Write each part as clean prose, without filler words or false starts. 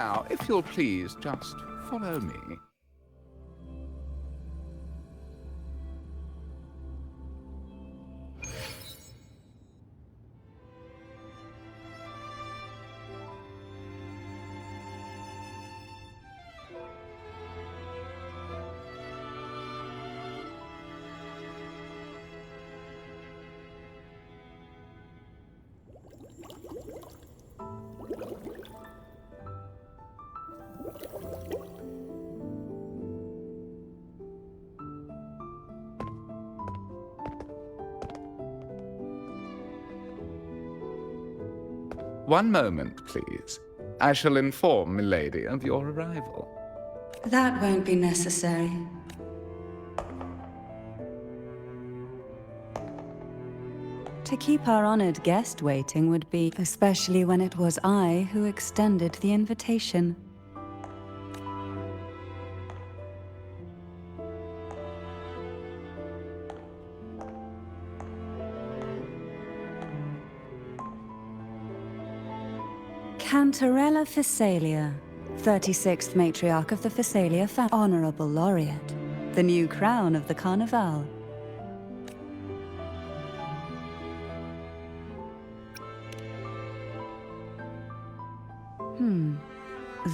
Now, if you'll please just follow me. One moment, please. I shall inform milady of your arrival. That won't be necessary. To keep our honored guest waiting would be, especially when it was I who extended the invitation. Cantarella Phasalia, 36th matriarch of the Phasalia family, honorable laureate, the new crown of the Carnival.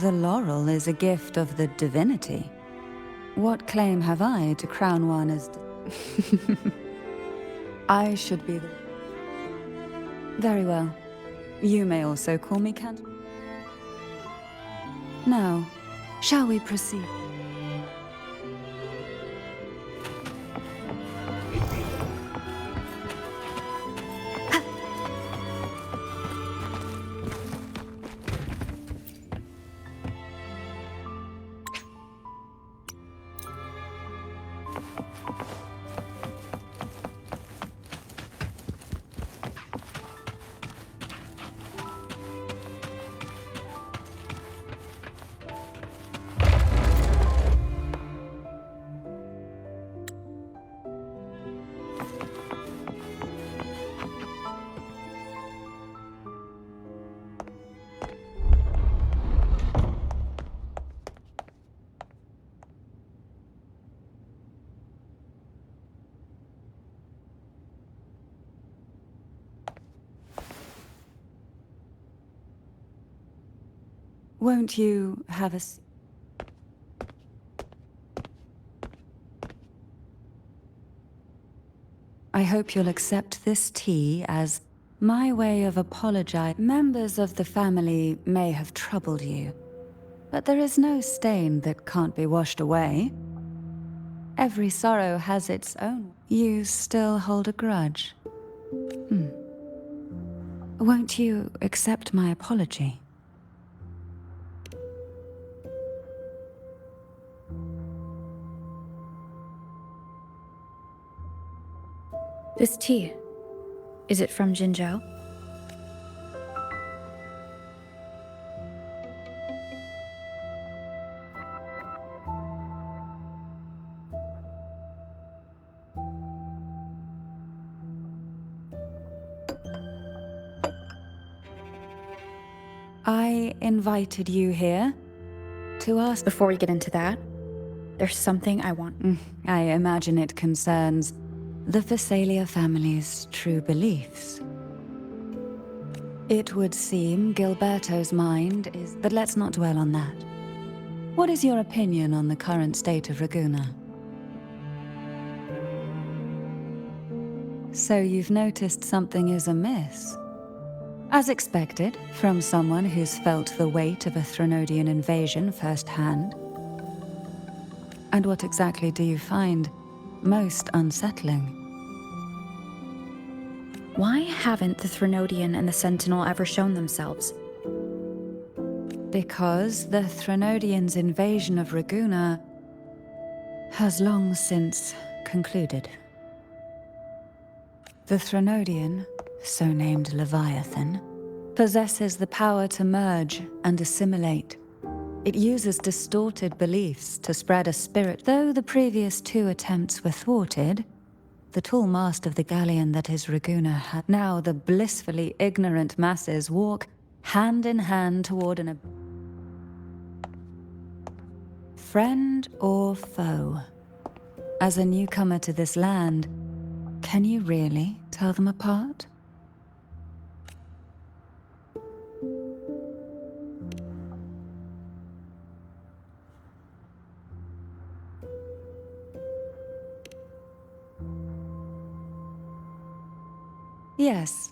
The laurel is a gift of the divinity. What claim have I to crown one as... I should be the... Very well. You may also call me Cant... Now, shall we proceed? Won't you have a... I hope you'll accept this tea as my way of apologizing. Members of the family may have troubled you, but there is no stain that can't be washed away. Every sorrow has its own. You still hold a grudge. Won't you accept my apology? This tea, is it from Jinzhou? I invited you here to ask... Before we get into that, there's something I want. I imagine it concerns the Phasalia family's true beliefs. It would seem Gilberto's mind is... But let's not dwell on that. What is your opinion on the current state of Raguna? So you've noticed something is amiss? As expected, from someone who's felt the weight of a Threnodian invasion firsthand. And what exactly do you find most unsettling? Why haven't the Threnodian and the Sentinel ever shown themselves? Because the Threnodians' invasion of Raguna has long since concluded. The Threnodian, so named Leviathan, possesses the power to merge and assimilate. It uses distorted beliefs to spread a spirit. Though the previous two attempts were thwarted, the tall mast of the galleon that is Raguna had... Now the blissfully ignorant masses walk hand in hand toward an... friend or foe. As a newcomer to this land, can you really tell them apart? Yes.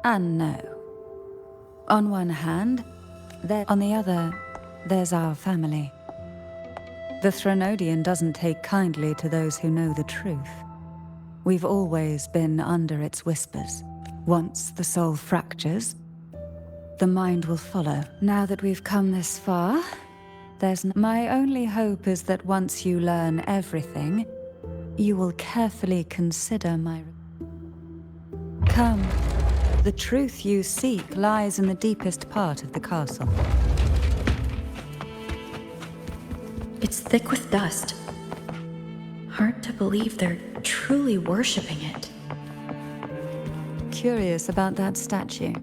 And no. On one hand, on the other, there's our family. The Threnodian doesn't take kindly to those who know the truth. We've always been under its whispers. Once the soul fractures, the mind will follow. Now that we've come this far, my only hope is that once you learn everything, you will carefully consider my... Come. The truth you seek lies in the deepest part of the castle. It's thick with dust. Hard to believe they're truly worshipping it. Curious about that statue.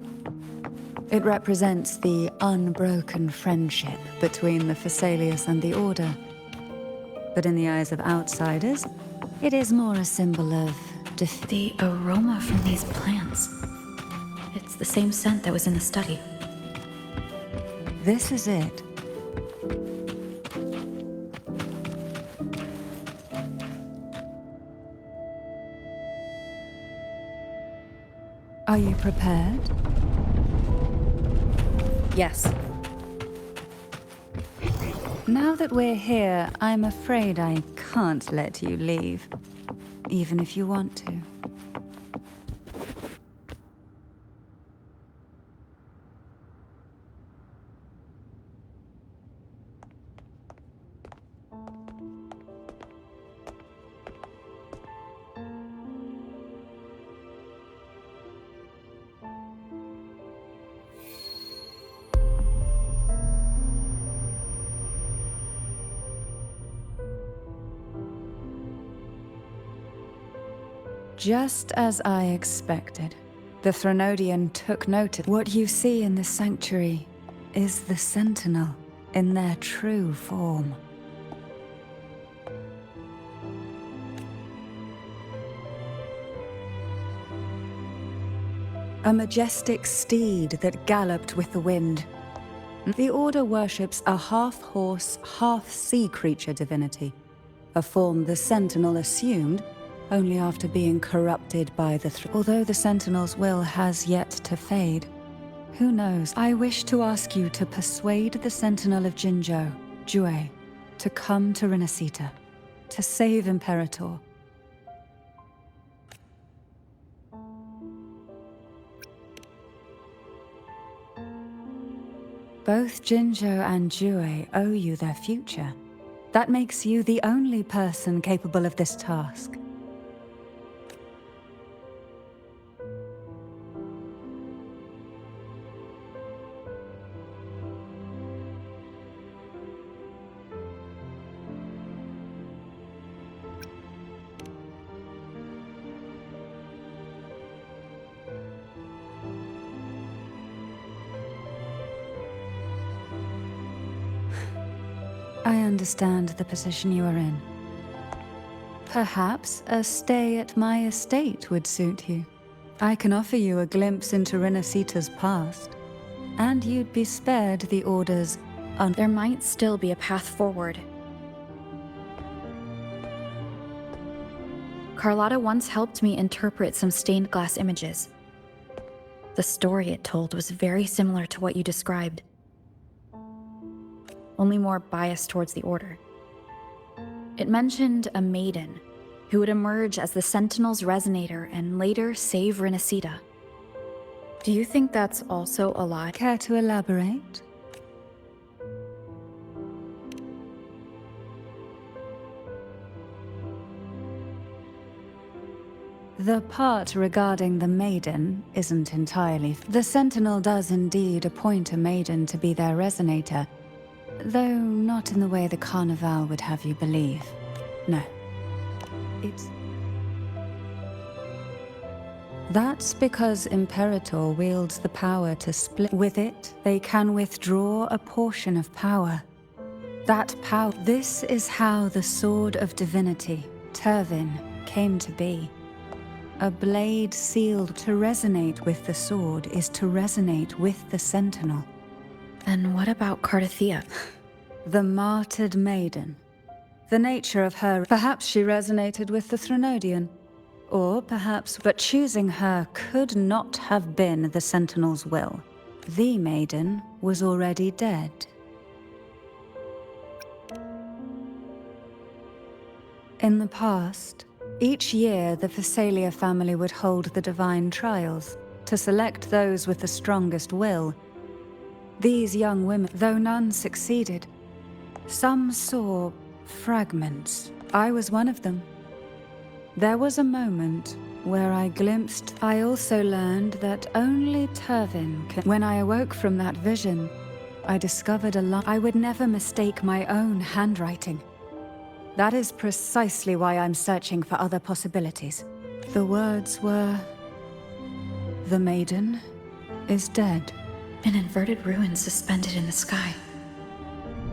It represents the unbroken friendship between the Phasaelius and the Order. But in the eyes of outsiders, it is more a symbol of the aroma from these plants. It's the same scent that was in the study. This is it. Are you prepared? Yes. Now that we're here, I'm afraid I can't let you leave, even if you want to. Just as I expected, the Threnodian took note of what you see in the sanctuary is the Sentinel in their true form. A majestic steed that galloped with the wind. The Order worships a half-horse, half-sea creature divinity, a form the Sentinel assumed only after being corrupted by although the Sentinel's will has yet to fade. Who knows? I wish to ask you to persuade the Sentinel of Jinzhou, Jue, to come to Renacita, to save Imperator. Both Jinzhou and Jue owe you their future. That makes you the only person capable of this task. I understand the position you are in. Perhaps a stay at my estate would suit you. I can offer you a glimpse into Renacita's past, and you'd be spared the Order's There might still be a path forward. Carlotta once helped me interpret some stained glass images. The story it told was very similar to what you described, only more biased towards the Order. It mentioned a Maiden who would emerge as the Sentinel's resonator and later save Renacita. Do you think that's also a lie? Care to elaborate? The part regarding the Maiden isn't entirely... The Sentinel does indeed appoint a Maiden to be their resonator, though not in the way the Carnival would have you believe. No. That's because Imperator wields the power to split. With it, they can withdraw a portion of power. That power. This is how the Sword of Divinity, Turvin, came to be. A blade sealed. To resonate with the sword is to resonate with the Sentinel. Then what about Cardathia? The martyred maiden. The nature of her. Perhaps she resonated with the Threnodian. Or perhaps, but choosing her could not have been the Sentinel's will. The maiden was already dead. In the past, each year the Phasalia family would hold the divine trials to select those with the strongest will. These young women, though none succeeded, some saw fragments. I was one of them. There was a moment where I glimpsed. I also learned that only Turvin can. When I awoke from that vision, I discovered a line. I would never mistake my own handwriting. That is precisely why I'm searching for other possibilities. The words were, "The maiden is dead." An inverted ruin suspended in the sky.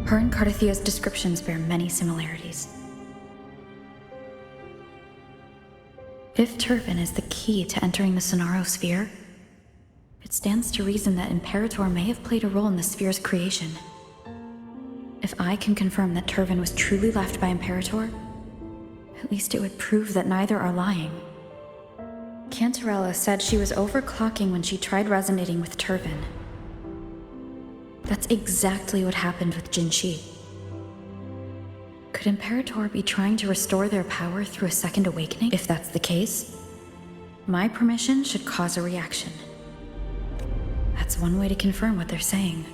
Her and Cardathia's descriptions bear many similarities. If Turvin is the key to entering the Sonaro sphere, it stands to reason that Imperator may have played a role in the sphere's creation. If I can confirm that Turvin was truly left by Imperator, at least it would prove that neither are lying. Cantarella said she was overclocking when she tried resonating with Turvin. That's exactly what happened with Jinshi. Could Imperator be trying to restore their power through a second awakening? If that's the case, my permission should cause a reaction. That's one way to confirm what they're saying.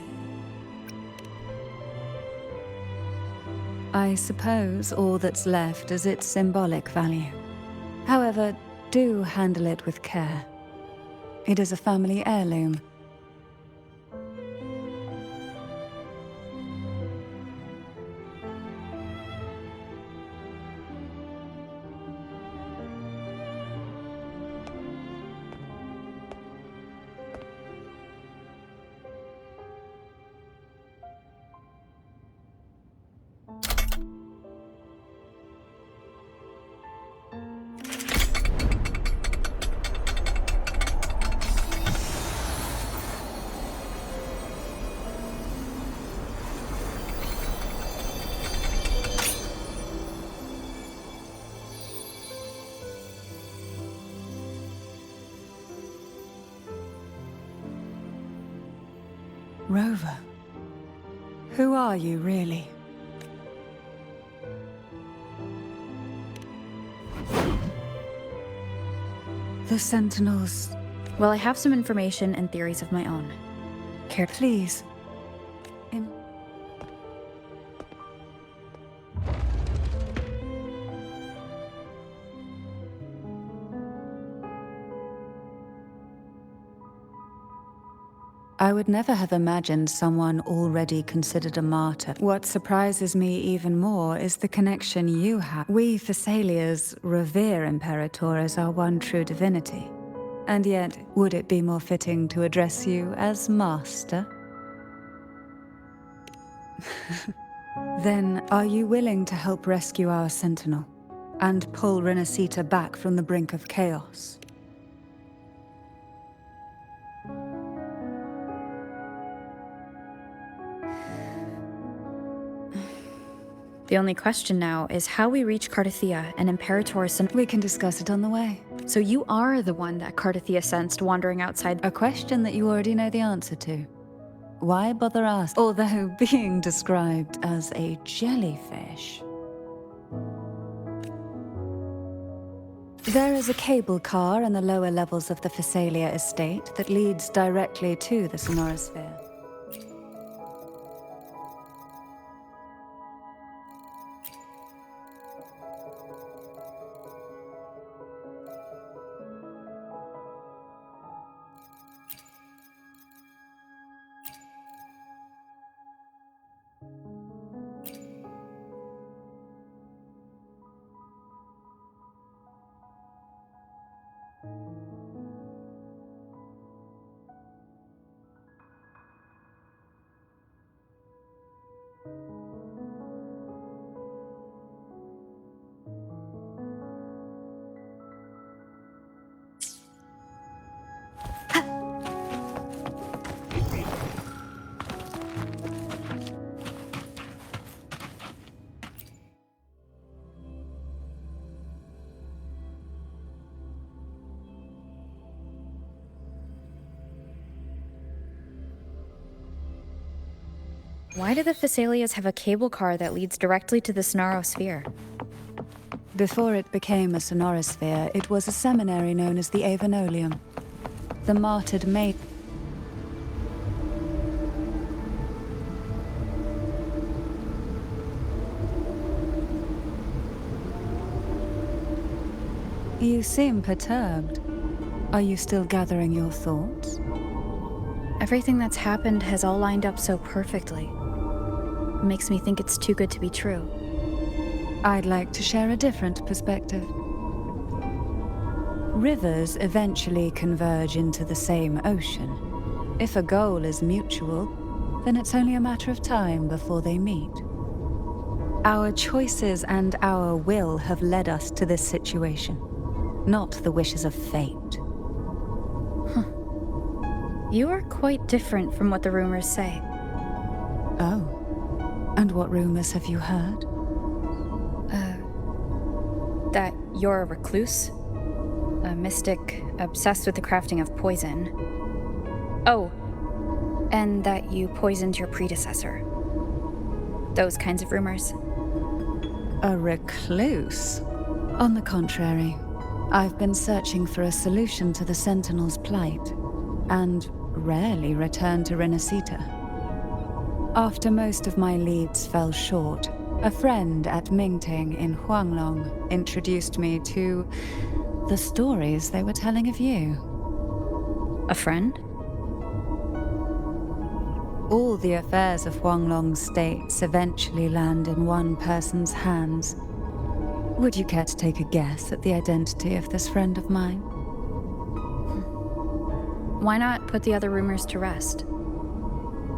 I suppose all that's left is its symbolic value. However, do handle it with care. It is a family heirloom. Rover, who are you really? The Sentinels. Well, I have some information and theories of my own. Care to... Please. I would never have imagined someone already considered a martyr. What surprises me even more is the connection you have. We Thessalians revere Imperator as our one true divinity. And yet, would it be more fitting to address you as Master? Then, are you willing to help rescue our Sentinel and pull Renacita back from the brink of chaos? The only question now is how we reach Cardathia and Imperator's... We can discuss it on the way. So you are the one that Cardathia sensed wandering outside... A question that you already know the answer to. Why bother asking? Although being described as a jellyfish. There is a cable car in the lower levels of the Phasalia estate that leads directly to the Sonorosphere. Why do the Thessalias have a cable car that leads directly to the Sonarosphere? Before it became a sonorosphere, it was a seminary known as the Avenolium. The martyred Maiden. You seem perturbed. Are you still gathering your thoughts? Everything that's happened has all lined up so perfectly. It makes me think it's too good to be true. I'd like to share a different perspective. Rivers eventually converge into the same ocean. If a goal is mutual, then it's only a matter of time before they meet. Our choices and our will have led us to this situation, not the wishes of fate. You are quite different from what the rumors say. Oh, and what rumors have you heard? That you're a recluse, a mystic obsessed with the crafting of poison. Oh, and that you poisoned your predecessor. Those kinds of rumors. A recluse? On the contrary, I've been searching for a solution to the Sentinel's plight, and rarely return to Renacita. After most of my leads fell short, a friend at Mingting in Huanglong introduced me to the stories they were telling of you. A friend? All the affairs of Huanglong's states eventually land in one person's hands. Would you care to take a guess at the identity of this friend of mine? Why not put the other rumors to rest?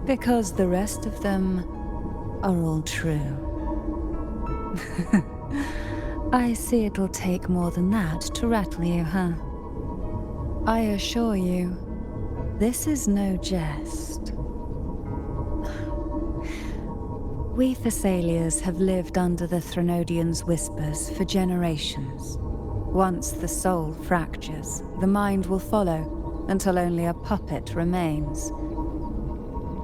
Because the rest of them are all true. I see it'll take more than that to rattle you, huh? I assure you, this is no jest. We Thessalias have lived under the Threnodians' whispers for generations. Once the soul fractures, the mind will follow, until only a puppet remains.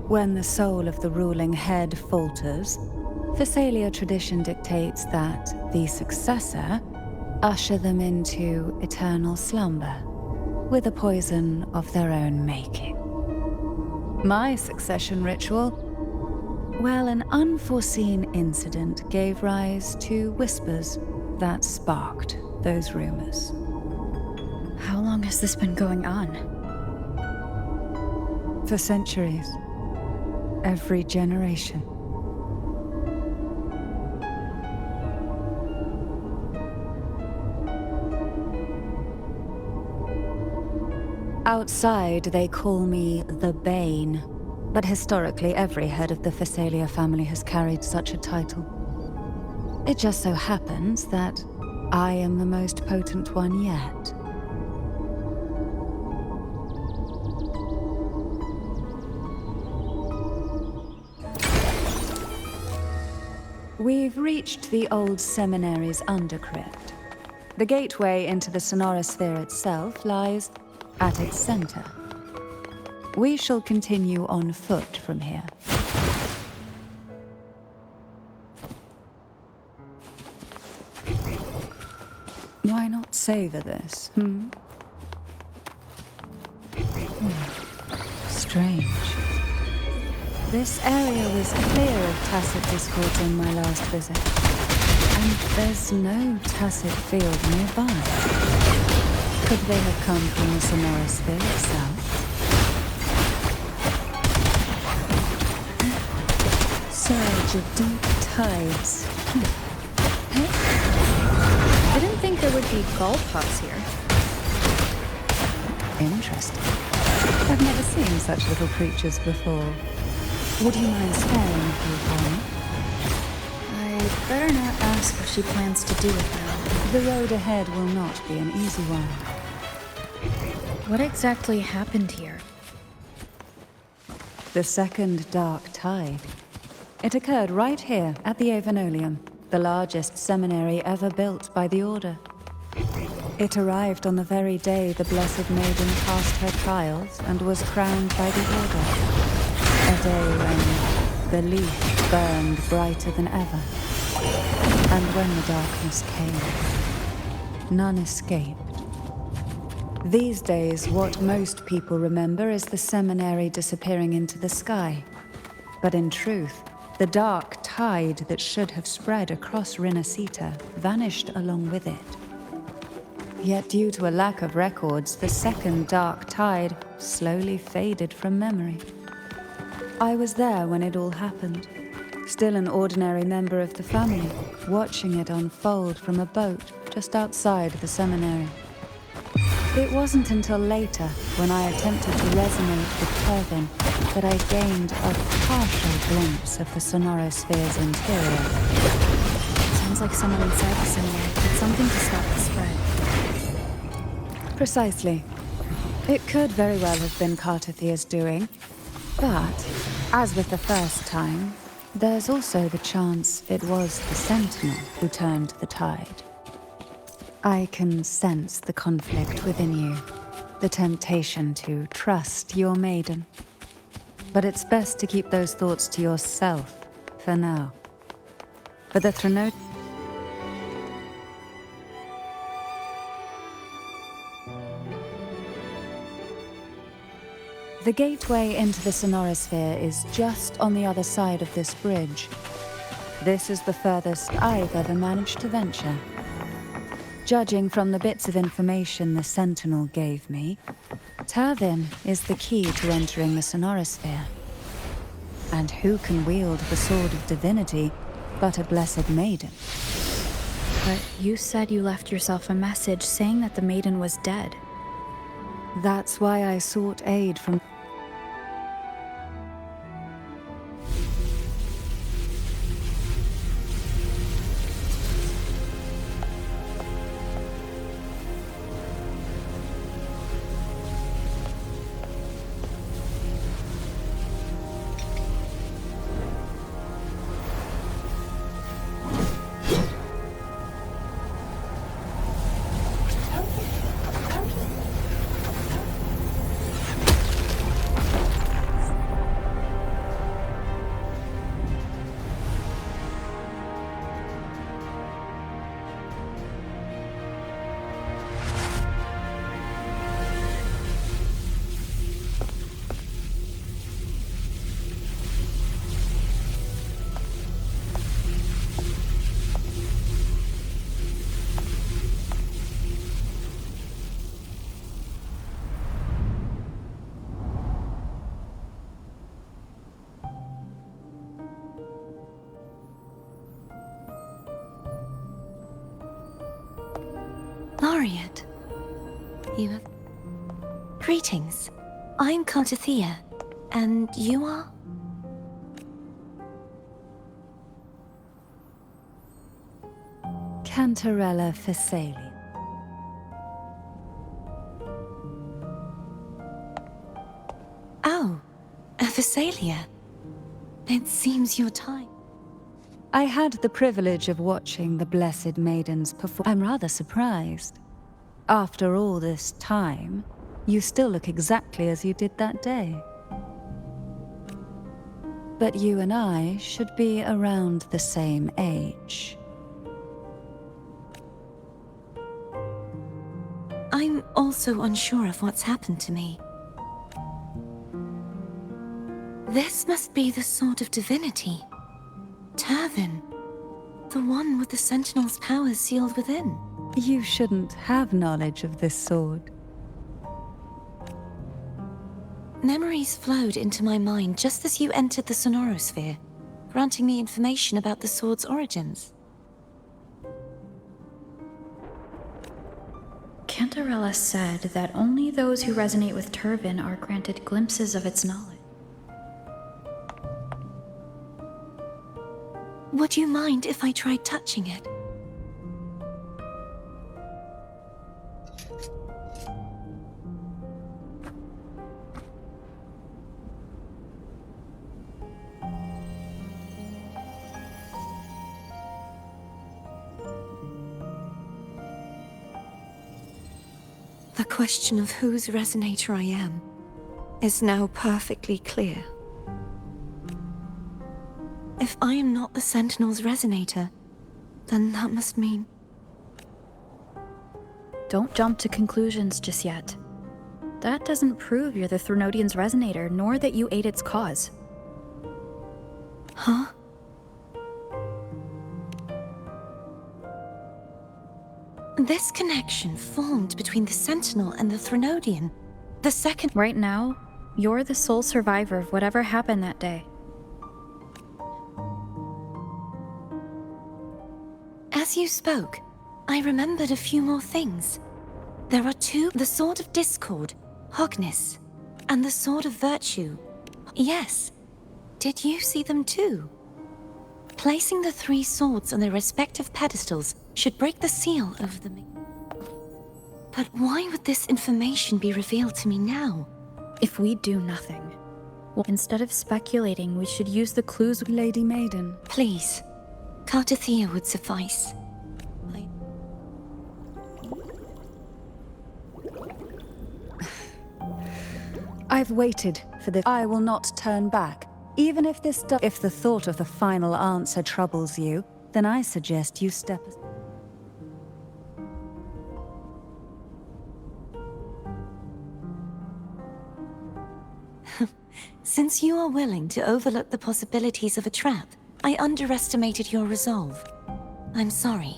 When the soul of the ruling head falters, Thessalia tradition dictates that the successor usher them into eternal slumber, with a poison of their own making. My succession ritual, well, an unforeseen incident gave rise to whispers that sparked those rumors. How long has this been going on? For centuries. Every generation. Outside, they call me the Bane, but historically every head of the Thessalia family has carried such a title. It just so happens that I am the most potent one yet. We've reached the old seminary's undercrypt. The gateway into the Sonorosphere itself lies at its center. We shall continue on foot from here. Why not savor this, Strange. This area was clear of tacit discords on my last visit, and there's no tacit field nearby. Could they have come from the Sonorosphere itself? Surge of deep tides. I didn't think there would be golf huts here. Interesting. I've never seen such little creatures before. Would you mind sparing a few for me? I'd better not ask what she plans to do with them. The road ahead will not be an easy one. What exactly happened here? The second dark tide. It occurred right here at the Avenolium, the largest seminary ever built by the Order. It arrived on the very day the Blessed Maiden passed her trials and was crowned by the Order. A day when belief burned brighter than ever. And when the darkness came, none escaped. These days, what most people remember is the seminary disappearing into the sky. But in truth, the dark tide that should have spread across Rinascita vanished along with it. Yet due to a lack of records, the second dark tide slowly faded from memory. I was there when it all happened, still an ordinary member of the family, watching it unfold from a boat just outside the seminary. It wasn't until later, when I attempted to resonate with Turvin, that I gained a partial glimpse of the Sonorosphere's interior. Sounds like someone inside the seminary did something to stop the spread. Precisely. It could very well have been Cartathia's doing, but, as with the first time, there's also the chance it was the Sentinel who turned the tide. I can sense the conflict within you, the temptation to trust your maiden. But it's best to keep those thoughts to yourself, for now. For the Threnot... The gateway into the Sonorosphere is just on the other side of this bridge. This is the furthest I've ever managed to venture. Judging from the bits of information the Sentinel gave me, Turvin is the key to entering the Sonorosphere. And who can wield the Sword of Divinity but a blessed maiden? But you said you left yourself a message saying that the maiden was dead. That's why I sought aid from... Laureate. You have... Greetings. I'm Cartathia, and you are? Cantarella Phasalia. Oh, a Phasalia. It seems your time. I had the privilege of watching the Blessed Maidens perform. I'm rather surprised. After all this time, you still look exactly as you did that day. But you and I should be around the same age. I'm also unsure of what's happened to me. This must be the Sword of Divinity. Turvin. The one with the Sentinel's powers sealed within. You shouldn't have knowledge of this sword. Memories flowed into my mind just as you entered the Sonorosphere, granting me information about the sword's origins. Cantarella said that only those who resonate with Turvin are granted glimpses of its knowledge. Would you mind if I tried touching it? The question of whose resonator I am is now perfectly clear. If I am not the Sentinel's resonator, then that must mean... Don't jump to conclusions just yet. That doesn't prove you're the Threnodian's resonator, nor that you aid its cause. Huh? This connection formed between the Sentinel and the Threnodian. The second... Right now, you're the sole survivor of whatever happened that day. As you spoke, I remembered a few more things. There are two, the Sword of Discord, Hogness, and the Sword of Virtue. Yes. Did you see them too? Placing the three swords on their respective pedestals should break the seal over them. But why would this information be revealed to me now? If we do nothing, well, instead of speculating, we should use the clues. Lady Maiden. Please. Cartothea would suffice. I've waited for this. I will not turn back. Even if if the thought of the final answer troubles you, then I suggest you step aside. Since you are willing to overlook the possibilities of a trap, I underestimated your resolve. I'm sorry.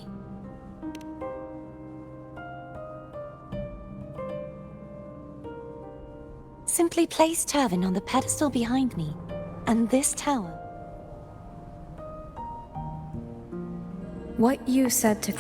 Simply place Turvin on the pedestal behind me, and this tower. What you said to...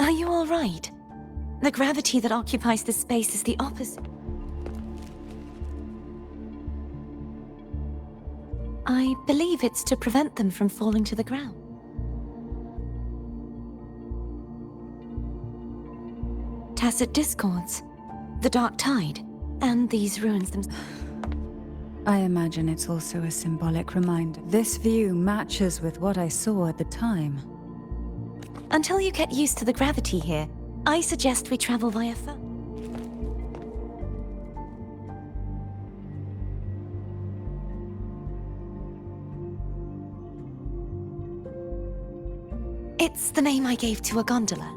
Are you all right? The gravity that occupies this space is the opposite. I believe it's to prevent them from falling to the ground. Tacit discords, the dark tide, and these ruins themselves. I imagine it's also a symbolic reminder. This view matches with what I saw at the time. Until you get used to the gravity here, I suggest we travel via foot. It's the name I gave to a gondola.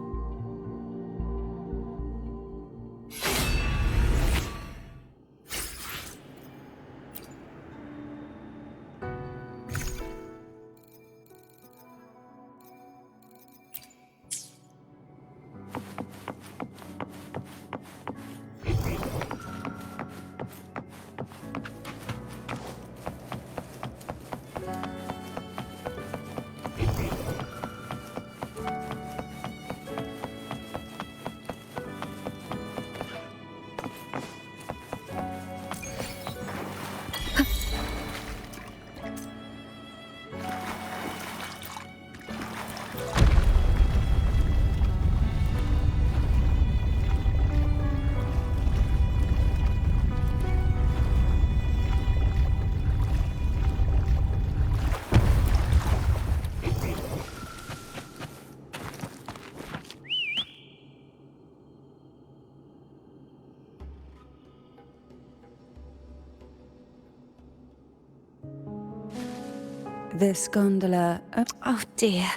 This gondola... Oh dear.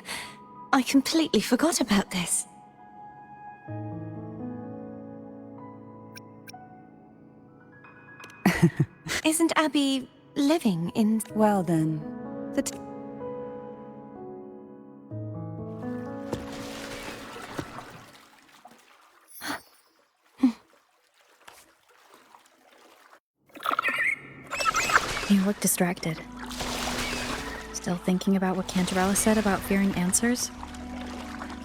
I completely forgot about this. Isn't Abby living in... Well then, You look distracted. Still thinking about what Cantarella said about fearing answers?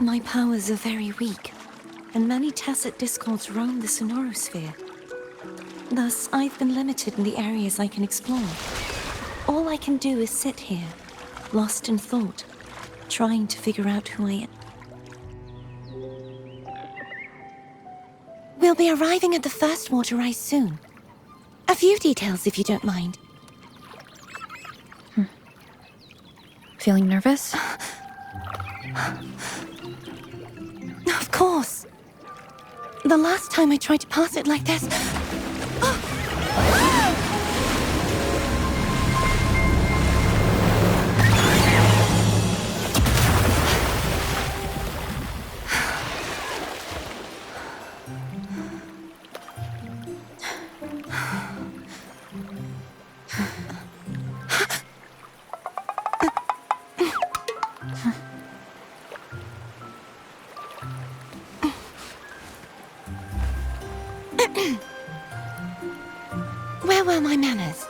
My powers are very weak, and many tacit discords roam the sonorosphere. Thus, I've been limited in the areas I can explore. All I can do is sit here, lost in thought, trying to figure out who I am. We'll be arriving at the first water rise soon. A few details, if you don't mind. Feeling nervous? Of course. The last time I tried to pass it like this... Where were my manners?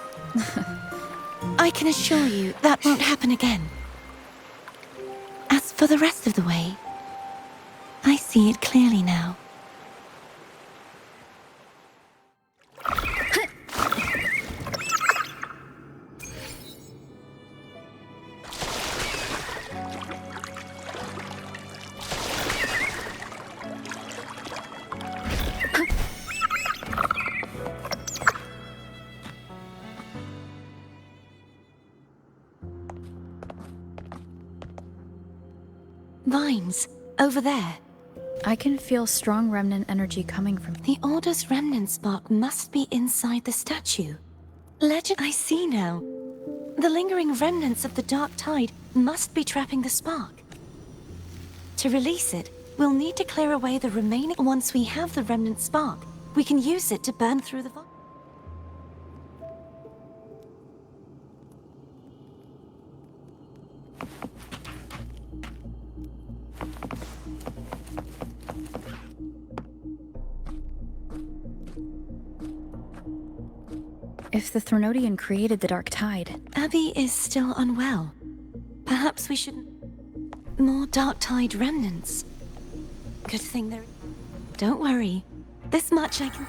I can assure you that won't happen again. As for the rest of the way, I see it clearly now. Vines, over there. I can feel strong remnant energy coming from The Order's remnant spark must be inside the statue. Legend, I see now. The lingering remnants of the dark tide must be trapping the spark. To release it, we'll need to clear away the remaining... Once we have the remnant spark, we can use it to burn through the... If the Threnodian created the dark tide, Abby is still unwell. Perhaps we should... More dark tide remnants. Good thing there... Don't worry. This much I can...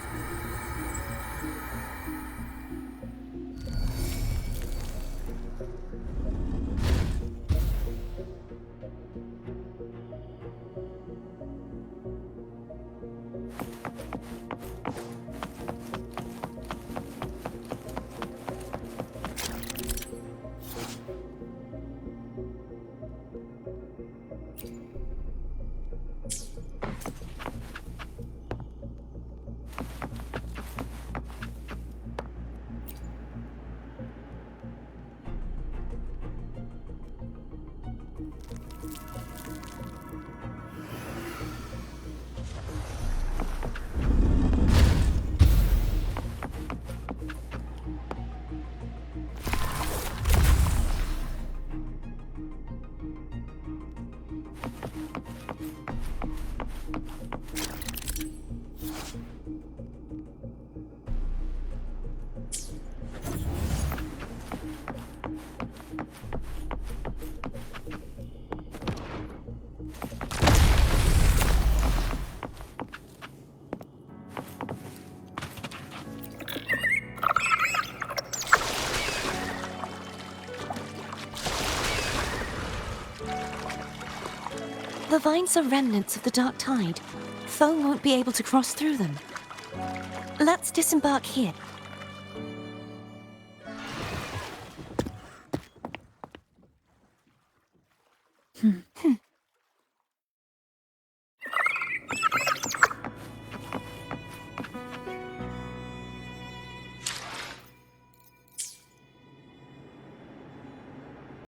The vines are remnants of the dark tide. Foe won't be able to cross through them. Let's disembark here